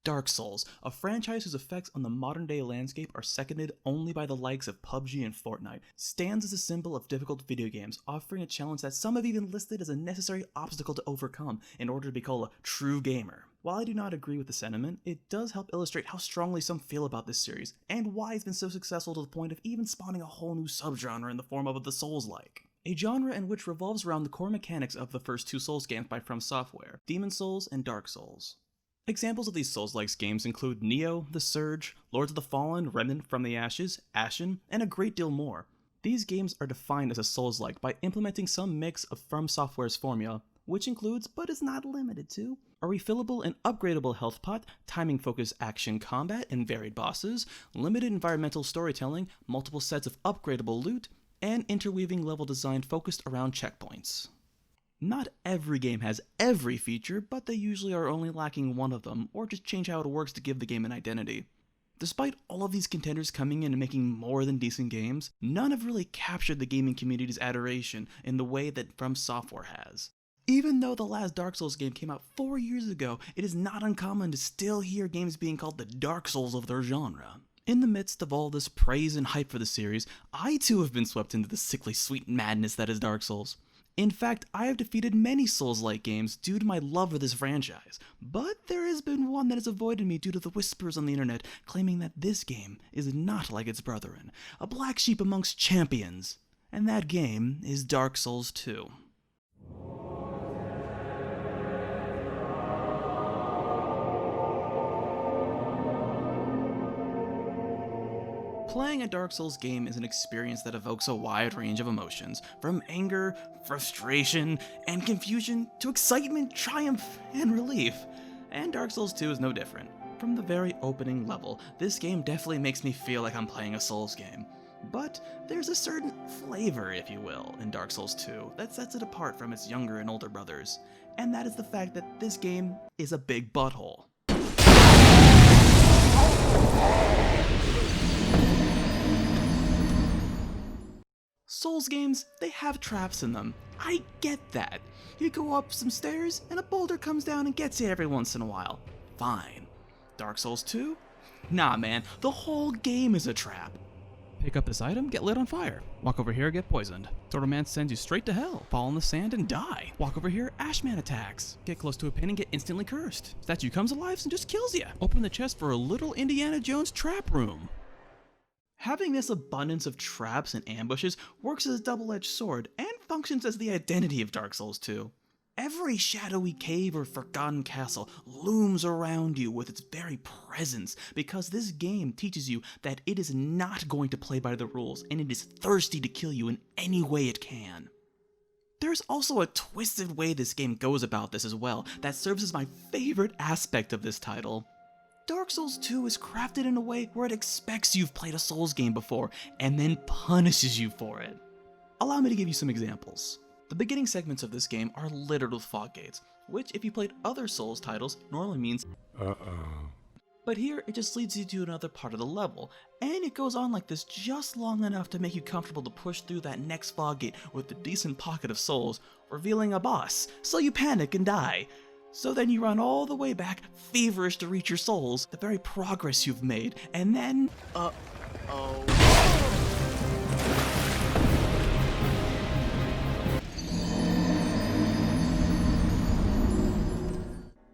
Dark Souls, a franchise whose effects on the modern-day landscape are seconded only by the likes of PUBG and Fortnite, stands as a symbol of difficult video games, offering a challenge that some have even listed as a necessary obstacle to overcome in order to be called a true gamer. While I do not agree with the sentiment, it does help illustrate how strongly some feel about this series, and why it's been so successful to the point of even spawning a whole new subgenre in the form of the Souls-like. A genre in which revolves around the core mechanics of the first two Souls games by From Software, Demon's Souls and Dark Souls. Examples of these Souls-like games include Nioh, The Surge, Lords of the Fallen, Remnant from the Ashes, Ashen, and a great deal more. These games are defined as a Souls-like by implementing some mix of From Software's formula, which includes, but is not limited to, a refillable and upgradable health pot, timing-focused action combat and varied bosses, limited environmental storytelling, multiple sets of upgradable loot, and interweaving level design focused around checkpoints. Not every game has every feature, but they usually are only lacking one of them, or just change how it works to give the game an identity. Despite all of these contenders coming in and making more than decent games, none have really captured the gaming community's adoration in the way that From Software has. Even though the last Dark Souls game came out 4 years ago, it is not uncommon to still hear games being called the Dark Souls of their genre. In the midst of all this praise and hype for the series, I too have been swept into the sickly sweet madness that is Dark Souls. In fact, I have defeated many Souls-like games due to my love of this franchise, but there has been one that has avoided me due to the whispers on the internet claiming that this game is not like its brethren, a black sheep amongst champions, and that game is Dark Souls 2. Playing a Dark Souls game is an experience that evokes a wide range of emotions, from anger, frustration, and confusion to excitement, triumph, and relief. And Dark Souls 2 is no different. From the very opening level, this game definitely makes me feel like I'm playing a Souls game. But there's a certain flavor, if you will, in Dark Souls 2 that sets it apart from its younger and older brothers, and that is the fact that this game is a big butthole. Souls games, they have traps in them. I get that. You go up some stairs and a boulder comes down and gets you every once in a while. Fine. Dark Souls 2? Nah man, the whole game is a trap. Pick up this item, get lit on fire. Walk over here, get poisoned. Turtle Man sends you straight to hell. Fall in the sand and die. Walk over here, Ashman attacks. Get close to a pin and get instantly cursed. Statue comes alive and just kills you. Open the chest for a little Indiana Jones trap room. Having this abundance of traps and ambushes works as a double-edged sword and functions as the identity of Dark Souls 2. Every shadowy cave or forgotten castle looms around you with its very presence because this game teaches you that it is not going to play by the rules and it is thirsty to kill you in any way it can. There's also a twisted way this game goes about this as well that serves as my favorite aspect of this title. Dark Souls 2 is crafted in a way where it expects you've played a Souls game before, and then punishes you for it. Allow me to give you some examples. The beginning segments of this game are littered with fog gates, which if you played other Souls titles normally means But here it just leads you to another part of the level, and it goes on like this just long enough to make you comfortable to push through that next fog gate with a decent pocket of souls, revealing a boss, so you panic and die. So then you run all the way back, feverish to reach your souls, the very progress you've made, and then,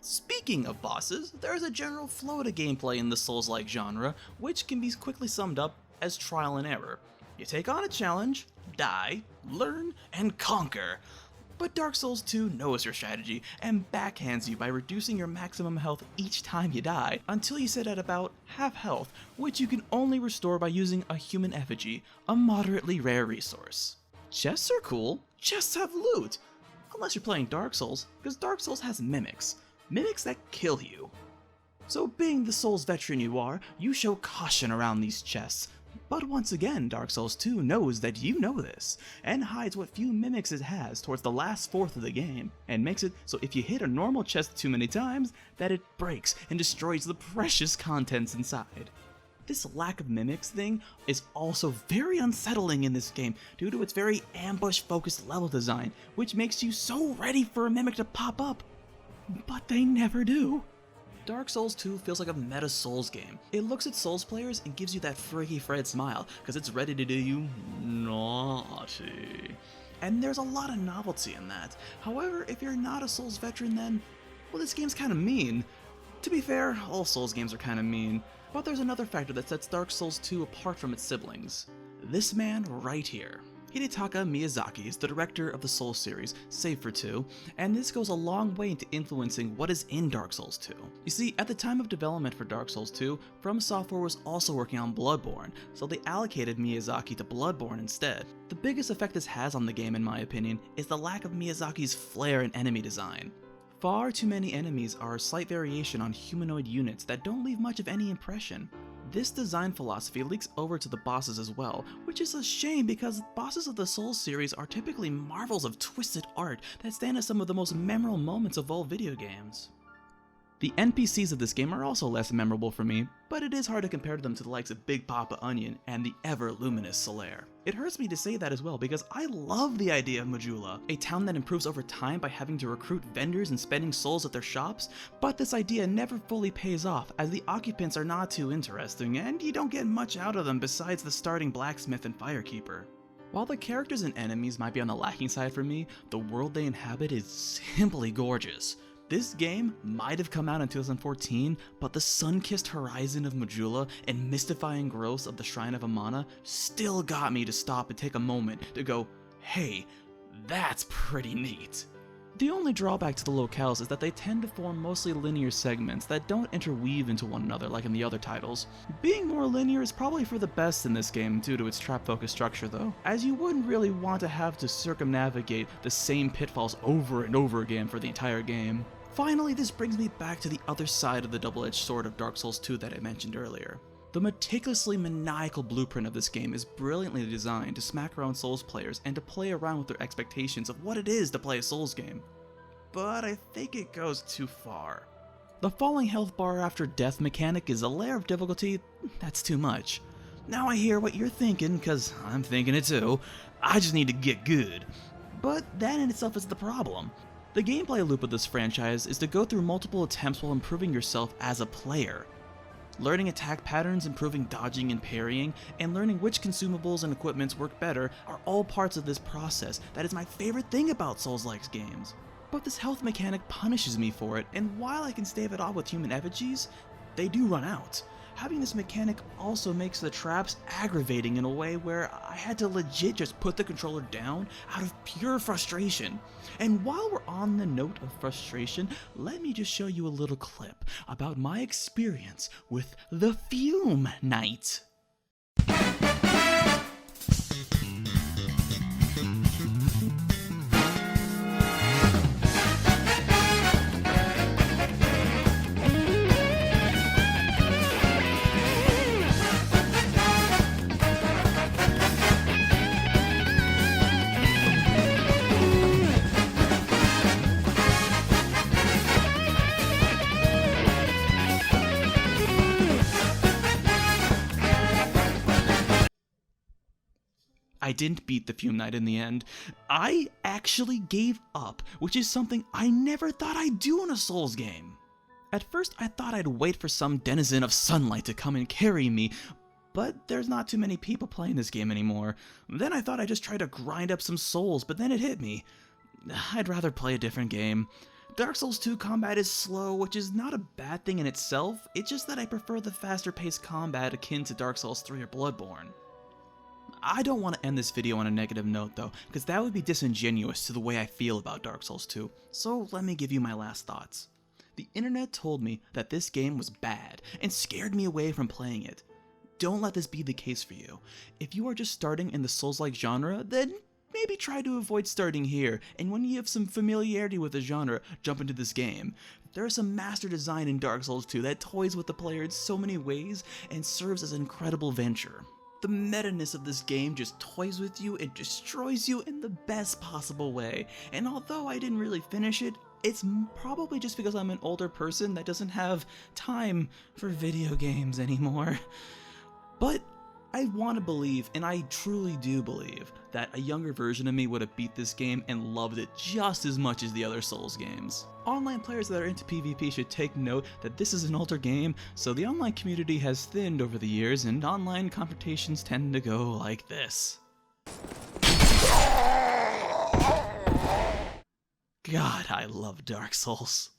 Speaking of bosses, there is a general flow to gameplay in the Souls-like genre, which can be quickly summed up as trial and error. You take on a challenge, die, learn, and conquer. But Dark Souls 2 knows your strategy and backhands you by reducing your maximum health each time you die until you sit at about half health, which you can only restore by using a human effigy, a moderately rare resource. Chests are cool, chests have loot, unless you're playing Dark Souls, because Dark Souls has mimics that kill you. So being the Souls veteran you are, you show caution around these chests. But once again, Dark Souls 2 knows that you know this, and hides what few mimics it has towards the last fourth of the game, and makes it so if you hit a normal chest too many times, that it breaks and destroys the precious contents inside. This lack of mimics thing is also very unsettling in this game due to its very ambush-focused level design, which makes you so ready for a mimic to pop up. But they never do. Dark Souls 2 feels like a meta Souls game. It looks at Souls players and gives you that Freaky Fred smile, because it's ready to do you naughty. And there's a lot of novelty in that. However, if you're not a Souls veteran then, well, this game's kinda mean. To be fair, all Souls games are kinda mean, but there's another factor that sets Dark Souls 2 apart from its siblings. This man right here. Hidetaka Miyazaki is the director of the Souls series, save for 2, and this goes a long way into influencing what is in Dark Souls 2. You see, at the time of development for Dark Souls 2, From Software was also working on Bloodborne, so they allocated Miyazaki to Bloodborne instead. The biggest effect this has on the game, in my opinion, is the lack of Miyazaki's flair in enemy design. Far too many enemies are a slight variation on humanoid units that don't leave much of any impression. This design philosophy leaks over to the bosses as well, which is a shame because bosses of the Souls series are typically marvels of twisted art that stand as some of the most memorable moments of all video games. The NPCs of this game are also less memorable for me, but it is hard to compare them to the likes of Big Papa Onion and the ever-luminous Solaire. It hurts me to say that as well because I love the idea of Majula, a town that improves over time by having to recruit vendors and spending souls at their shops, but this idea never fully pays off as the occupants are not too interesting and you don't get much out of them besides the starting blacksmith and firekeeper. While the characters and enemies might be on the lacking side for me, the world they inhabit is simply gorgeous. This game might have come out in 2014, but the sun-kissed horizon of Majula and mystifying growths of the Shrine of Amana still got me to stop and take a moment to go, hey, that's pretty neat. The only drawback to the locales is that they tend to form mostly linear segments that don't interweave into one another like in the other titles. Being more linear is probably for the best in this game due to its trap-focused structure though, as you wouldn't really want to have to circumnavigate the same pitfalls over and over again for the entire game. Finally, this brings me back to the other side of the double-edged sword of Dark Souls 2 that I mentioned earlier. The meticulously maniacal blueprint of this game is brilliantly designed to smack around Souls players and to play around with their expectations of what it is to play a Souls game. But I think it goes too far. The falling health bar after death mechanic is a layer of difficulty that's too much. Now I hear what you're thinking, cause I'm thinking it too. I just need to get good. But that in itself is the problem. The gameplay loop of this franchise is to go through multiple attempts while improving yourself as a player. Learning attack patterns, improving dodging and parrying, and learning which consumables and equipments work better are all parts of this process that is my favorite thing about Souls-like games. But this health mechanic punishes me for it, and while I can stave it off with human effigies, they do run out. Having this mechanic also makes the traps aggravating in a way where I had to legit just put the controller down out of pure frustration. And while we're on the note of frustration, let me just show you a little clip about my experience with the Fume Knight. I didn't beat the Fume Knight in the end. I actually gave up, which is something I never thought I'd do in a Souls game. At first I thought I'd wait for some denizen of sunlight to come and carry me, but there's not too many people playing this game anymore. Then I thought I'd just try to grind up some souls, but then it hit me. I'd rather play a different game. Dark Souls 2 combat is slow, which is not a bad thing in itself, it's just that I prefer the faster paced combat akin to Dark Souls 3 or Bloodborne. I don't want to end this video on a negative note though, because that would be disingenuous to the way I feel about Dark Souls 2, so let me give you my last thoughts. The internet told me that this game was bad, and scared me away from playing it. Don't let this be the case for you. If you are just starting in the Souls-like genre, then maybe try to avoid starting here, and when you have some familiarity with the genre, jump into this game. There is some master design in Dark Souls 2 that toys with the player in so many ways, and serves as an incredible venture. The meta-ness of this game just toys with you and destroys you in the best possible way, and although I didn't really finish it, it's probably just because I'm an older person that doesn't have time for video games anymore. But I want to believe, and I truly do believe, that a younger version of me would have beat this game and loved it just as much as the other Souls games. Online players that are into PvP should take note that this is an older game, so the online community has thinned over the years and online confrontations tend to go like this. God, I love Dark Souls.